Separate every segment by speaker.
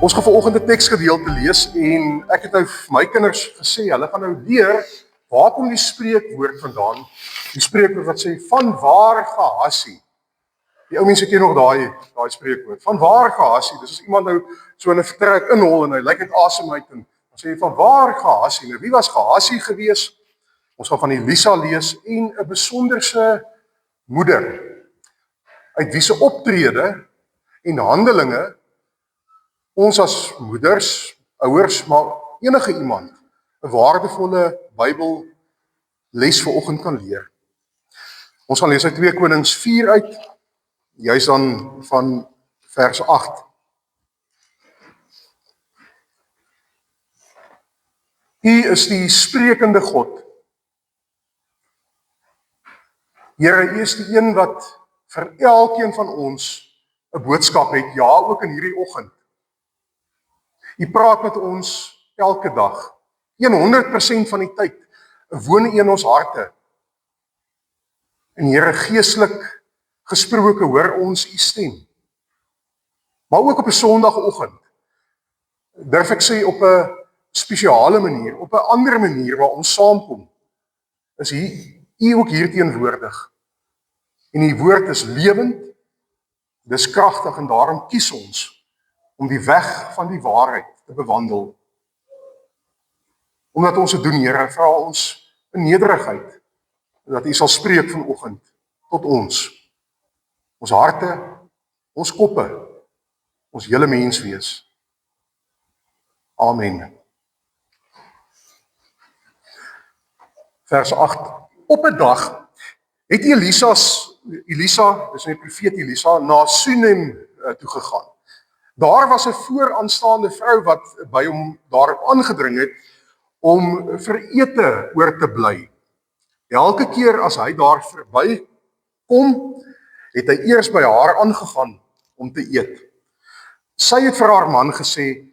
Speaker 1: Ons gaan vanoggend 'n teksgedeelte lees en ek het nou vir my kinders gesê, hulle gaan nou leer waar kom die spreekwoord vandaan? Die spreekwoord wat sê van waar Gehasie. Die ou mense ken nog daai spreekwoord. Van waar Gehasie? Dis as iemand nou so in 'n vertrek inhol en hy lyk net asem uit en dan sê hy van waar Gehasie? Nou wie was Gehasie gewees? Ons gaan van Elisa lees en 'n besonderse moeder uit wie se optrede en handelinge ons as moeders, ouers, maar enige iemand 'n waardevolle Bybel les vanoggend kan leer. Ons gaan lees uit 2 Konings 4 uit, juis dan van vers 8. U is die sprekende God. Here, U is die een wat vir elkeen van ons 'n boodskap het, ja, ook in hierdie oggend. U praat met ons elke dag, 100% van die tyd, woon U in ons harte. En Here, geestelik gesproke hoor ons U stem. Maar ook op 'n Sondagoggend, durf ek sê op 'n spesiale manier, op 'n ander manier waar ons saamkom, is U ook hier teenwoordig. En U woord is lewend, dis kragtig en daarom kies ons om die weg van die waarheid te bewandel. Omdat ons dit doen, Here, vra ons in nederigheid dat U sal spreek vanoggend tot ons harte, ons koppe, ons hele mens wees. Amen. Vers 8. Op 'n dag het Elisa, dis 'n profeet Elisa, na Sunem toe gegaan. Daar was 'n vooraanstaande vrou wat by hom daarop aangedring het om vir ete oor te bly. Elke keer as hy daar verby kom, het hy eers by haar aangegaan om te eet. Sy het vir haar man gesê,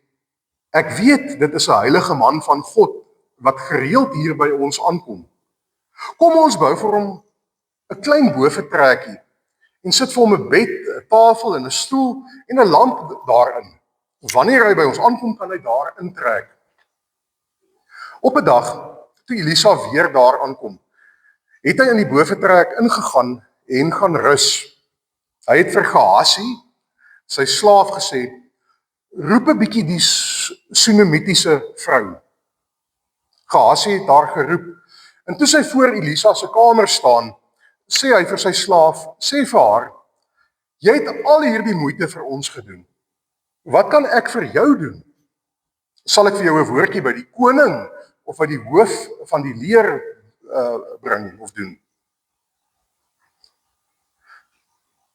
Speaker 1: ek weet dit is 'n heilige man van God wat gereeld hier by ons aankom. Kom ons bou vir hom 'n klein boefretrekkie en sit vir hom 'n bed, 'n tafel en 'n stoel en 'n lamp daarin. Wanneer hy by ons aankom, kan hy daar intrek. Op 'n dag, toe Elisa weer daar aankom, het hy in die boefretrek ingegaan en gaan rus. Hy het vir Gehasie, sy slaaf, gesê, roep 'n bietjie die Sunamitiese vrou. Gehasie het haar geroep, en toe sy voor Elisa se kamer staan, sê hy vir sy slaaf, sê vir haar, jy het al hierdie moeite vir ons gedoen. Wat kan ek vir jou doen? Sal ek vir jou 'n woordjie by die koning of by die hoof van die leer bring of doen?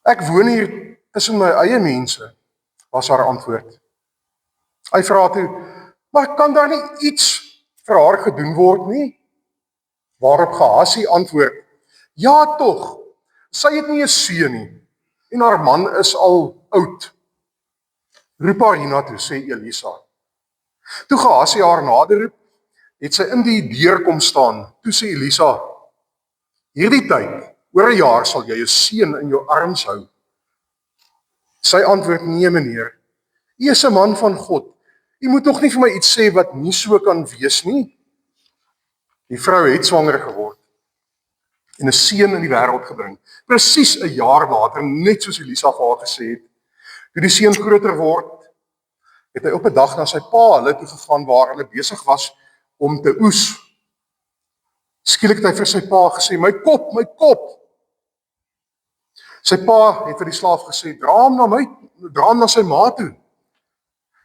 Speaker 1: Ek woon hier tussen my eie mense, was haar antwoord. Hy vra toe, maar kan daar nie iets vir haar gedoen word nie? Waarop Gehasie antwoord, ja tog, sy het nie 'n seun nie, en haar man is al oud. Roep haar hiernatoe, sê Elisa. Toe Gehasie haar naderroep, het sy in die deur kom staan. Toe sê Elisa, hierdie tyd, oor 'n jaar sal jy 'n seun in jou arms hou. Sy antwoord, nee meneer, u is 'n man van God. U moet tog nie vir my iets sê wat nie so kan wees nie. Die vrou het swanger geword en 'n seun in die wêreld gebring. Presies 'n jaar later, net soos Elisa vir haar gesê het. Toe die seun groter word, het hy op 'n dag na sy pa hulle toe gegaan waar hulle besig was om te oes. Skielik het hy vir sy pa gesê, my kop, my kop. Sy pa het vir die slaaf gesê, dra hom na sy ma toe.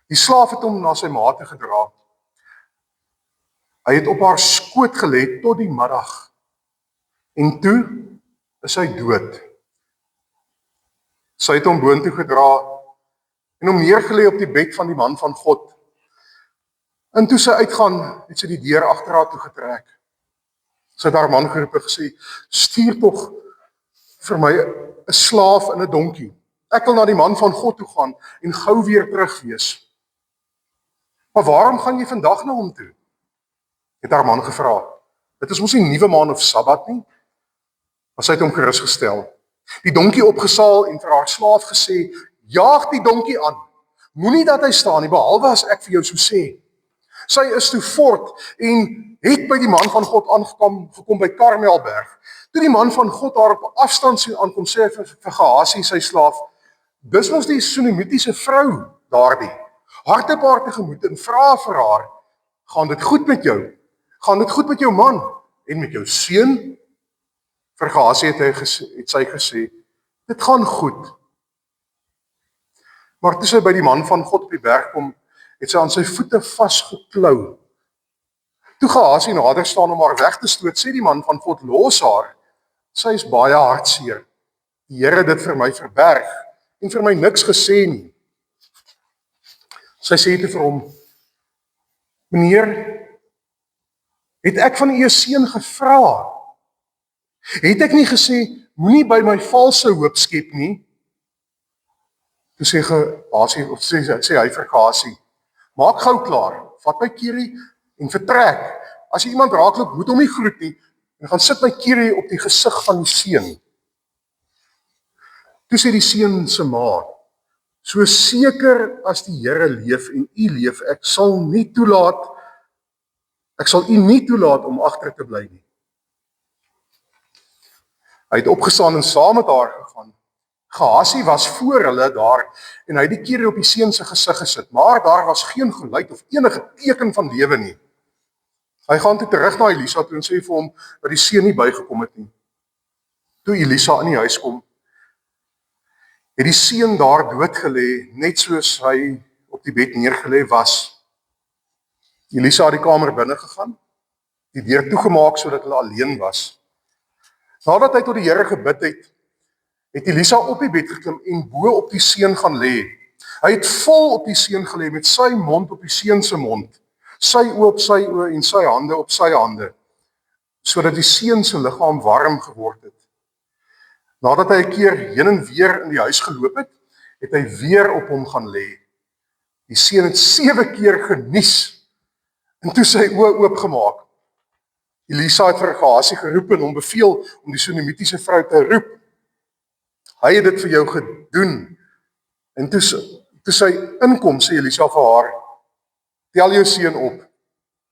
Speaker 1: Die slaaf het hom na sy ma toe gedra. Hy het op haar skoot gelê tot die middag. En toe is hy dood. Sy het hom boontoe gedra en hom neergelê op die bed van die man van God. En toe sy uitgaan, het sy die deur agter haar toe getrek. Sy het haar man geroep en gesê, stuur tog vir my 'n slaaf en 'n donkie. Ek wil na die man van God toe gaan en gou weer terug wees. Maar waarom gaan jy vandag na hom toe? Het haar man gevra. Dit is mos nie nuwe maan of Sabbat nie. Maar sy het hom gerusgestel. Die donkie opgesaal en vir haar slaaf gesê, jaag die donkie aan. Moenie dat hy staan nie, behalwe as ek vir jou so sê. Sy is toe voort en het by die man van God gekom by Karmelberg. Toe die man van God daar op afstand sien aankom, sê hy vir Gehasie, sy slaaf, dis mos die Sunamitiese vrou daardie. Hardloop haar tegemoet en vra vir haar, gaan dit goed met jou? Gaan dit goed met jou man en met jou seun? Vir Gehasie het sy gesê, dit gaan goed. Maar toe sy by die man van God op die berg kom, het sy aan sy voete vasgeklou. Toe Gehasie nader staan om haar weg te stoot, sê die man van God, los haar. Sy is baie hartseer. Die Here het dit vir my verberg en vir my niks gesê nie. Sy sê toe vir hom, meneer, het ek van u 'n seun gevra? Het ek nie gesê, moenie by my valse hoop skep nie? Toe sê Gehasie, of sê hy vir Gehasie, maak gou klaar, vat my kierie en vertrek. As jy iemand raakloop, moet hom nie groet nie, en gaan sit my kierie op die gesig van die seun. Toe sê die seun se ma, so seker as die Here leef en u leef, ek sal u nie toelaat om agter te bly nie. Hy het opgestaan en saam met haar gegaan. Gehasie was voor hulle daar en hy het die kierie op die seun se gesig gesit, maar daar was geen geluid of enige teken van lewe nie. Hy gaan toe terug na Elisa toe en sê vir hom dat die seun nie bygekom het nie. Toe Elisa in die huis kom, het die seun daar dood gelê, net soos hy op die bed neergelê was. Elisa het die kamer binne gegaan, die deur toegemaak sodat hulle alleen was. Nadat hy tot die Here gebid het Elisa op die bed geklim en bo op die seun gaan lê. Hy het vol op die seun gelê met sy mond op die seun se mond, sy oë op sy oë en sy hande op sy hande, sodat die seun se liggaam warm geword het. Nadat hy 'n keer heen en weer in die huis geloop het hy weer op hom gaan lê. Die seun het 7 keer genies en toe sy oë oopgemaak. Elisa het vir Gehasie geroep en hom beveel om die Sunamitiese vrou te roep. Hy het dit vir jou gedoen. En toe sy inkom, sê Elisa vir haar, tel jou seun op.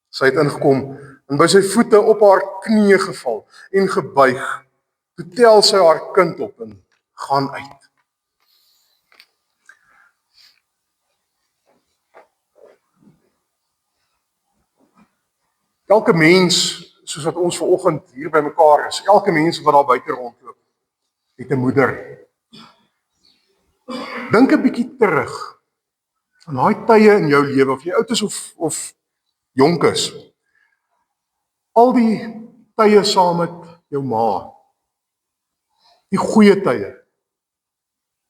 Speaker 1: Sy het ingekom en by sy voete op haar knieë geval en gebuig. Toe tel sy haar kind op en gaan uit. Elke mens, soos wat ons vanoggend hier by mekaar is, elke mens wat daar buite rondloop, het 'n moeder. Dink 'n bietjie terug aan daai tye in jou lewe, of jy oud is of jonk is. Al die tye saam met jou ma. Die goeie tye,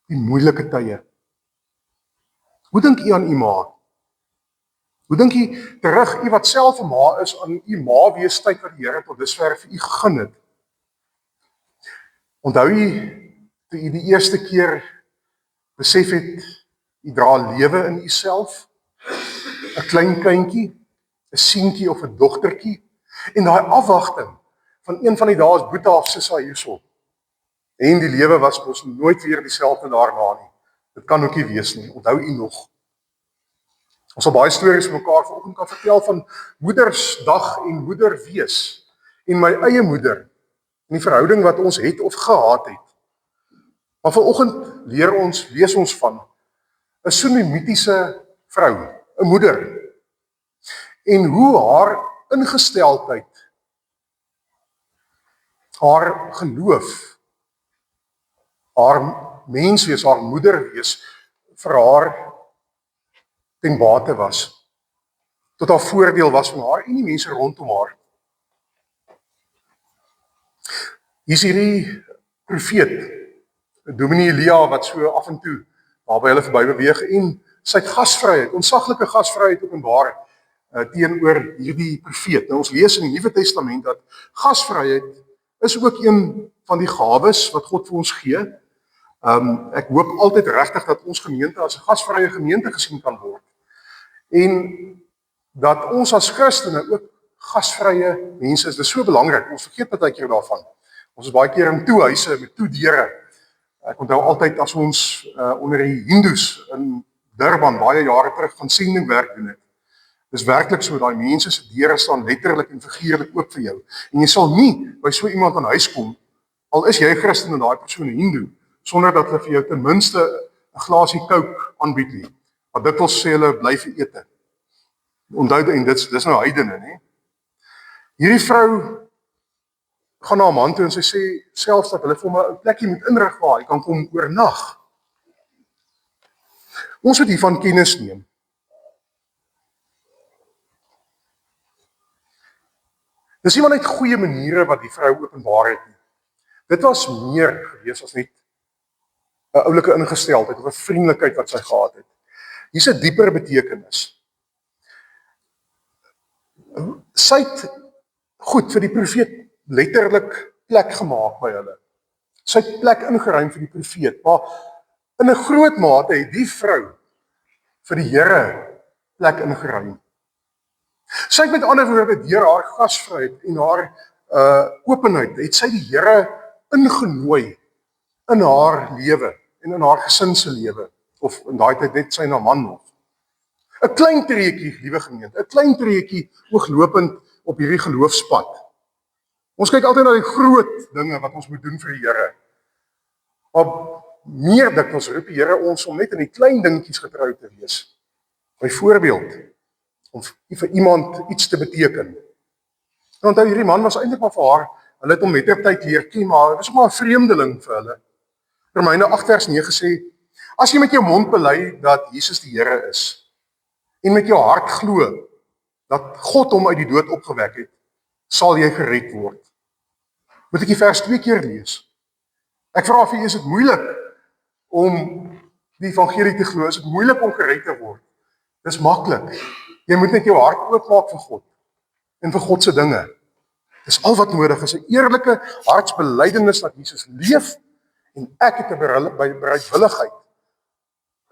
Speaker 1: die moeilike tye. Hoe dink u aan u ma? Hoe dink u terug, u wat self 'n ma is, aan u ma wees tyd wat die Here tot dusver vir u gegee het? Onthou u toe u die eerste keer besef het, u dra lewe in u self? 'n klein kindjie, 'n seentjie of 'n dogtertjie, en daai afwagting van een van die dae is Boeta of Sissa hierso. En die lewe was mos nooit weer dieselfde daarna nie. Dit kan ook nie wees nie. Onthou u nog? Ons sal baie stories vir mekaar vanoggend kan vertel van Moedersdag en moederwees en my eie moeder en die verhouding wat ons het of gehad het. Maar vanoggend lees ons van 'n Sunamitiese vrou, 'n moeder, en hoe haar ingesteldheid, haar geloof, haar menswees, haar moederwees vir haar ten bate was, tot haar voordeel was van haar en die mense rondom haar. Hier is hierdie profeet, Dominee Elia, wat so af en toe waarby hulle verby beweeg, en sy het gasvryheid, ontsaglike gasvryheid openbaar teenoor hierdie profeet. Nou ons lees in die Nuwe Testament dat gasvryheid is ook een van die gawes wat God vir ons gee. Ek hoop altyd regtig dat ons gemeente as 'n gasvrye gemeente gesien kan word. En dat ons as Christene ook gasvrye mense is. Dit is so belangrik. Ons vergeet baie keer daarvan. Ons is baie keer in toehuise met toedeure. Ek onthou altyd as ons onder die Hindoes in Durban, baie jare terug, gaan sendingwerk doen het. Dis werklik so, daai mense se deure staan letterlik en figuurlik oop vir jou. En jy sal nie by so iemand aan huis kom, al is jy Christen en daai persoon 'n Hindoe, sonder dat hulle vir jou ten minste 'n glasie Coke aanbied nie. Maar dikwels sê hulle bly vir ete. Onthou, en dis nou heidene, nê? Hierdie vrou gaan na 'n man toe en sy sê selfs dat hulle vir hom 'n plekkie moet inrig waar hy kan kom oornag. Ons moet hiervan kennis neem. Dis nie maar net goeie maniere wat die vrou openbaar het nie. Dit was meer gewees as net 'n oulike ingesteldheid of 'n vriendelikheid wat sy gehad het. Hier's 'n dieper betekenis. Sy het goed vir die profeet letterlik plek gemaak by hulle. Sy het plek ingeruim vir die profeet, maar in 'n groot mate het die vrou vir die Here plek ingeruim. Sy het met ander woorde deur haar gasvryheid en haar openheid, het sy die Here ingenooi in haar lewe en in haar gesin se lewe, of in daai tyd net sy na man nog. 'n Klein treetjie, liewe gemeente, 'n klein treetjie ooglopend op hierdie geloofspad. Ons kyk altyd na die groot dinge wat ons moet doen vir die Here. Maar meer dikwels roep die Here ons om net in die klein dingetjies getrou te wees. Byvoorbeeld, om vir iemand iets te beteken. En onthou, hierdie man was eintlik maar vir haar, hulle het hom mettertyd leer ken, maar hy was ook maar 'n vreemdeling vir hulle. Romeine 8 vers 9 sê, as jy met jou mond bely dat Jesus die Here is, en met jou hart glo dat God hom uit die dood opgewek het, sal jy gered word. Moet ek die vers 2 keer lees? Ek vra vir jou, is dit moeilik om die evangelie te glo? Is dit moeilik om gered te word? Dis maklik. Jy moet net jou hart oopmaak vir God en vir God se dinge. Dis al wat nodig is, 'n eerlike hartsbelydenis dat Jesus leef en ek het 'n bereidwilligheid,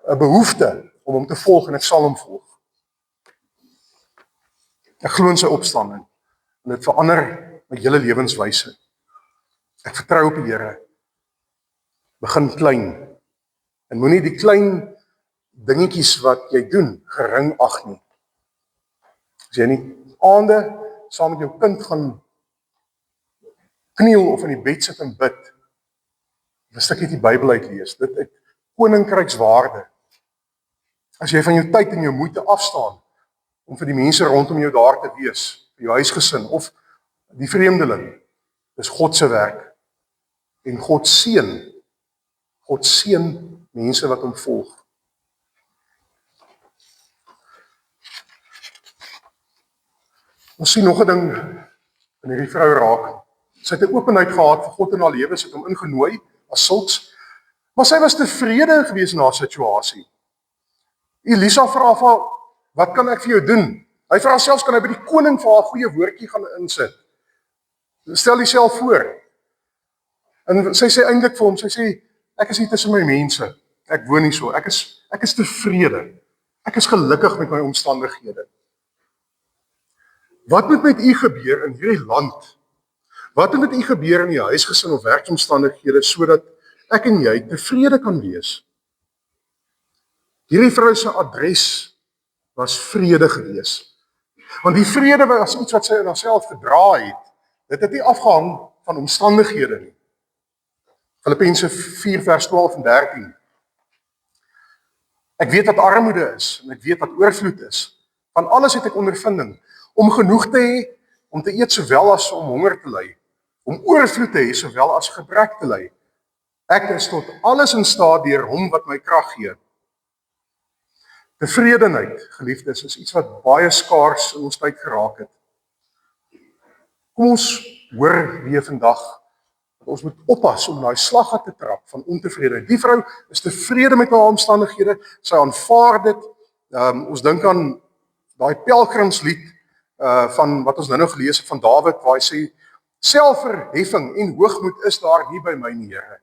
Speaker 1: 'n behoefte om hom te volg en ek sal hom volg. Ek glo in sy opstanding en dit verander my hele lewenswyse. Ek vertrou op die Here. Begin klein en moenie die klein dingetjies wat jy doen gering ag nie. As jy nie aande saam met jou kind gaan kniel of in die bed sit en bid, 'n stukkie die Bybel uitlees, dit het koninkrykswaarde. As jy van jou tyd en jou moeite afstaan om vir die mense rondom jou daar te wees, vir jou huisgesin of die vreemdeling, dis God se werk. En God seën mense wat hom volg. Ons sien nog 'n ding in hierdie vrou raak. Sy het 'n openheid gehad vir God in haar lewe, sy het hom ingenooi as sulks, maar sy was tevrede gewees in haar situasie. Elisa vra vir haar, wat kan ek vir jou doen? Hy vra selfs, kan hy by die koning vir haar goeie woordjie gaan insit? Stel jouself voor. En sy sê eintlik vir hom, sy sê, ek is hier tussen my mense, ek woon nie so, ek is tevrede, ek is gelukkig met my omstandighede. Wat moet met u gebeur in hierdie land? Wat moet met u gebeur in die huisgesin of werksomstandighede, sodat ek en jy tevrede kan wees? Hierdie vrou se adres was vrede gewees. Want die vrede was iets wat sy in haarself gedra het. Dit het nie afgehang van omstandighede nie. Filippense 4 vers 12 en 13. Ek weet wat armoede is, en ek weet wat oorvloed is. Van alles het ek ondervinding, om genoeg te hê, om te eet sowel as om honger te ly, om oorvloed te hê sowel as gebrek te ly. Ek is tot alles in staat deur hom wat my krag gee. Tevredenheid, geliefdes, is iets wat baie skaars in ons tyd geraak het. Kom ons hoor weer vandag, dat ons moet oppas om daai slaggat te trap van ontevredenheid. Die vrou is tevrede met haar omstandighede, sy aanvaar dit. Ons dink aan daai pelgrimslied van wat ons nou gelees het van Dawid, waar hy sê, selfverheffing en hoogmoed is daar nie by my nie, Here.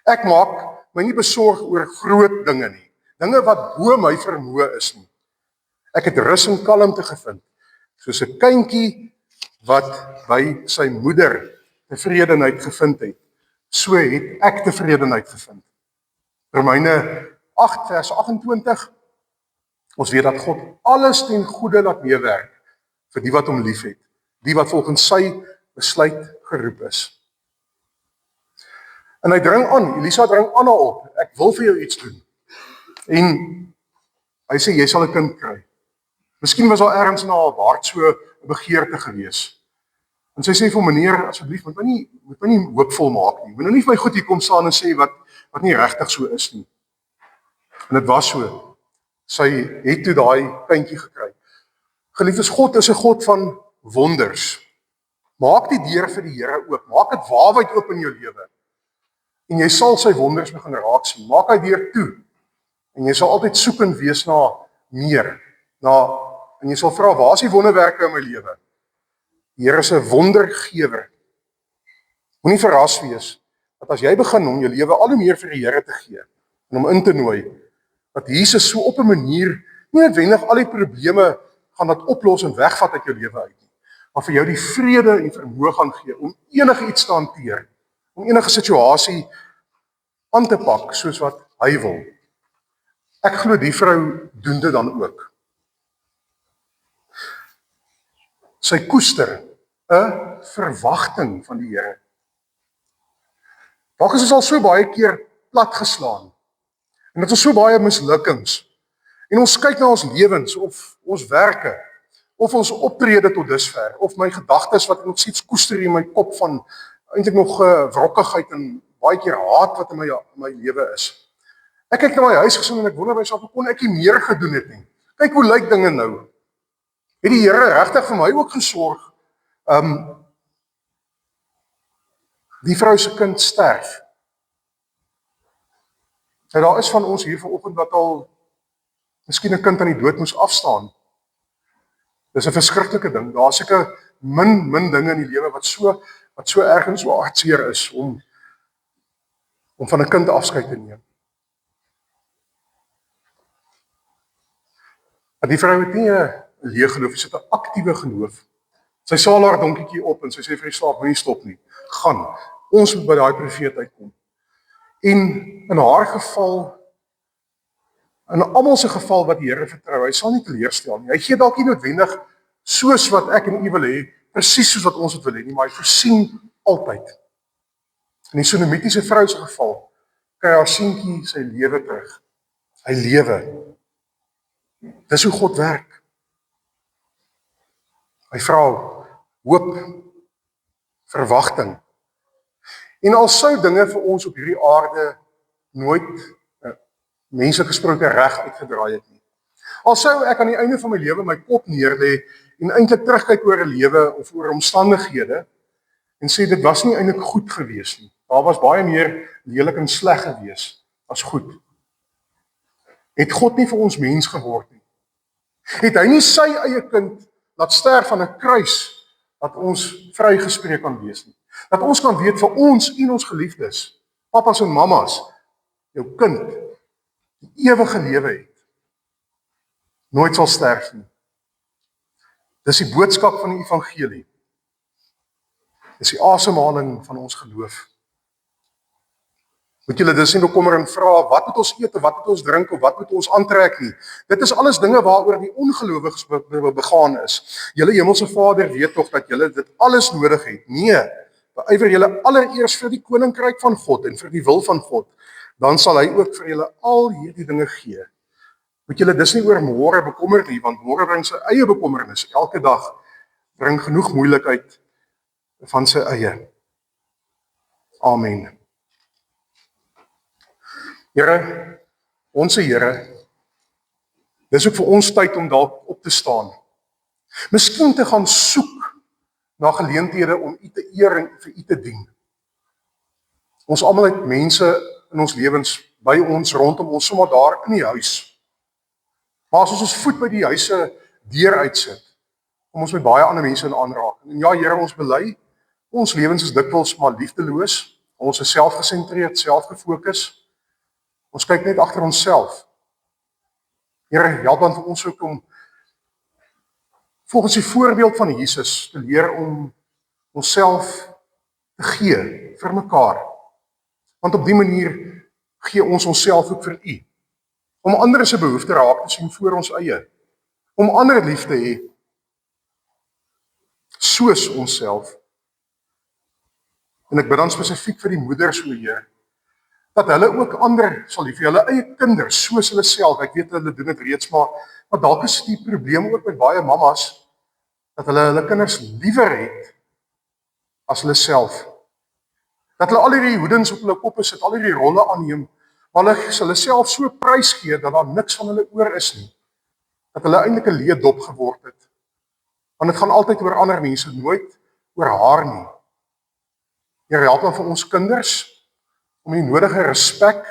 Speaker 1: Ek maak my nie besorg oor groot dinge nie, dinge wat bo my vermoë is nie. Ek het rus en kalmte gevind, soos 'n kindjie wat by sy moeder tevredenheid gevind het. So het ek tevredenheid gevind. Romeine 8 vers 28, Ons weet dat God alles ten goeie laat meewerk vir die wat hom liefhet, die wat volgens sy besluit geroep is. En hy dring aan, Elisa dring Anna op, ek wil vir jou iets doen. En hy sê, jy sal 'n kind kry. Miskien was daar ergens na haar hart so 'n begeerte gewees. En sy sê vir meneer, asseblief, moet my nie hoopvol maak nie. Moet nou nie vir my goed hier kom staan en sê wat nie regtig so is nie. En dit was so. Sy het toe daai kindjie gekry. Geliefdes, God is 'n God van wonders. Maak die deur vir die Here oop. Maak dit waawyd oop in jou lewe. En jy sal sy wonders begin raak sien. Maak hy deur toe. En jy sal altyd soekend wees na meer. En jy sal vra, waar is die wonderwerke in my lewe? Die Here is 'n wondergewer. Moenie verras wees dat as jy begin om jou lewe al hoe meer vir die Here te gee en hom in te nooi, dat Jesus so op 'n manier nie noodwendig al die probleme gaan dat oplos en wegvat uit jou lewe uit nie, maar vir jou die vrede en vermoë gaan gee om enige iets te hanteer, om enige situasie aan te pak soos wat hy wil. Ek glo die vrou doen dit dan ook. Sy koester 'n verwagting van die Here. Dalk is ons al so baie keer platgeslaan. En dit is so baie mislukkings. En ons kyk na ons lewens of ons werke of ons optrede tot dusver of my gedagtes wat nog steeds koester in my kop van eintlik nog wrokkigheid en baie keer haat wat in my lewe is. Ek kyk na my huisgesin en ek wonder myself, hoe kon ek nie meer gedoen het nie? Kyk hoe lyk dinge nou. Het die Here regtig vir my ook gesorg? Die vrou se kind sterf. Nou daar is van ons hier vanoggend wat al miskien 'n kind aan die dood moes afstaan. Dis 'n verskriklike ding. Daar is seker min dinge in die lewe wat so erg en so hartseer is om van 'n kind afskeid te neem. Maar die vrou het nie 'n leë geloof, sy het 'n aktiewe geloof. Sy saal haar donkietjie op en sy sê vir die slaaf, moenie stop nie. Gaan. Ons moet by daai profeet uitkom. En in haar geval, in almal se geval wat die Here vertrou, hy sal nie teleurstel nie. Hy gee dalk nie noodwendig soos wat ek en u wil hê, presies soos wat ons dit wil hê nie, maar hy voorsien altyd. In die Sunamitiese vrou se geval, kry haar seentjie sy lewe terug. Hy lewe. Dis hoe God werk. Hy vra hoop, verwagting. En al sou dinge vir ons op hierdie aarde nooit mense gesproke reg uitgedraai het nie. Al sou ek aan die einde van my lewe my kop neerlê en eintlik terugkyk oor 'n lewe of oor omstandighede en sê dit was nie eintlik goed gewees nie. Daar was baie meer lelik en sleg gewees as goed. Het God nie vir ons mens geword nie? Het hy nie sy eie kind laat sterf aan 'n kruis dat ons vrygespreek kan wees nie? Dat ons kan weet vir ons en ons geliefdes, papas en mamas, jou kind die ewige lewe het. Nooit sal sterf nie. Dis die boodskap van die evangelie. Dis die asemhaling van ons geloof. Moet julle dus nie bekommer en vra, wat moet ons eet, of wat moet ons drink, of wat moet ons aantrek nie. Dit is alles dinge waaroor die ongelowiges begaan is. Julle hemelse Vader weet tog dat julle dit alles nodig het. Nee, beywer julle allereers vir die koninkryk van God en vir die wil van God. Dan sal hy ook vir julle al hierdie dinge gee. Moet julle dus nie oor môre bekommer nie, want môre bring sy eie bekommernis. Elke dag bring genoeg moeilikheid van sy eie. Amen. Here, onse Here, dis ook vir ons tyd om dalk op te staan. Miskien te gaan soek na geleenthede om u te eer en vir u te dien. Ons almal het mense in ons lewens, by ons, rondom ons, sommer daar in die huis. Maar as ons voet by die huise deur uitsit, kom ons met baie ander mense in aanraking. En ja, Here, ons bely, ons lewens is dikwels maar liefdeloos, ons is selfgesentreerd, selfgefokus. Ons kyk net agter onsself. Here, help dan vir ons ook om volgens die voorbeeld van Jesus te leer om onsself te gee vir mekaar. Want op die manier gee ons onsself ook vir u. om ander se behoefte raak te sien voor ons eie, om ander lief te hê, soos onsself. En ek bid dan spesifiek vir die moeders, o Heer, dat hulle ook ander sal lief hê, hulle eie kinders, soos hulle self. Ek weet hulle doen dit reeds, maar dalk is die probleem ook met baie mammas, dat hulle kinders liewer het as hulle self. Dat hulle al hierdie hoedens op hulle koppe sit, al hierdie rolle aanneem, maar hulle self so prys gee, dat daar niks van hulle oor is nie. Dat hulle eintlik 'n leë dop geword het. Want dit gaan altyd oor ander mense, nooit oor haar nie. Here, help dan vir ons kinders, om die nodige respek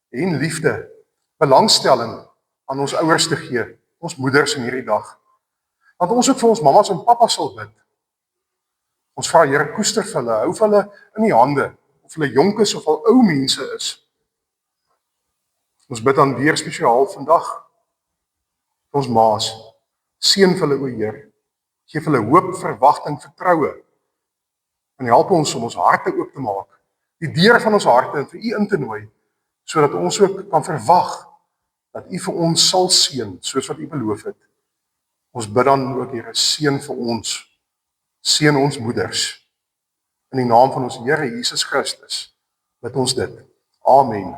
Speaker 1: en liefde, belangstelling aan ons ouers te gee, ons moeders in hierdie dag. Want ons ook vir ons mammas en pappas sal bid. Ons vra, Here, koester vir hulle, hou vir hulle in die hande, of hulle jonk is of al ou mense is. Ons bid dan weer spesiaal vandag, vir ons maas, seën vir hulle, o Heer, gee vir hulle hoop, verwagting, vertroue, en help ons om ons harte oop te maak, die deur van ons harte vir U in te nooi, sodat ons ook kan verwag, dat U vir ons sal seën, soos wat U beloof het. Ons bid dan ook, Here, seën vir ons, seën ons moeders, in die naam van ons Here Jesus Christus, bid ons dit. Amen.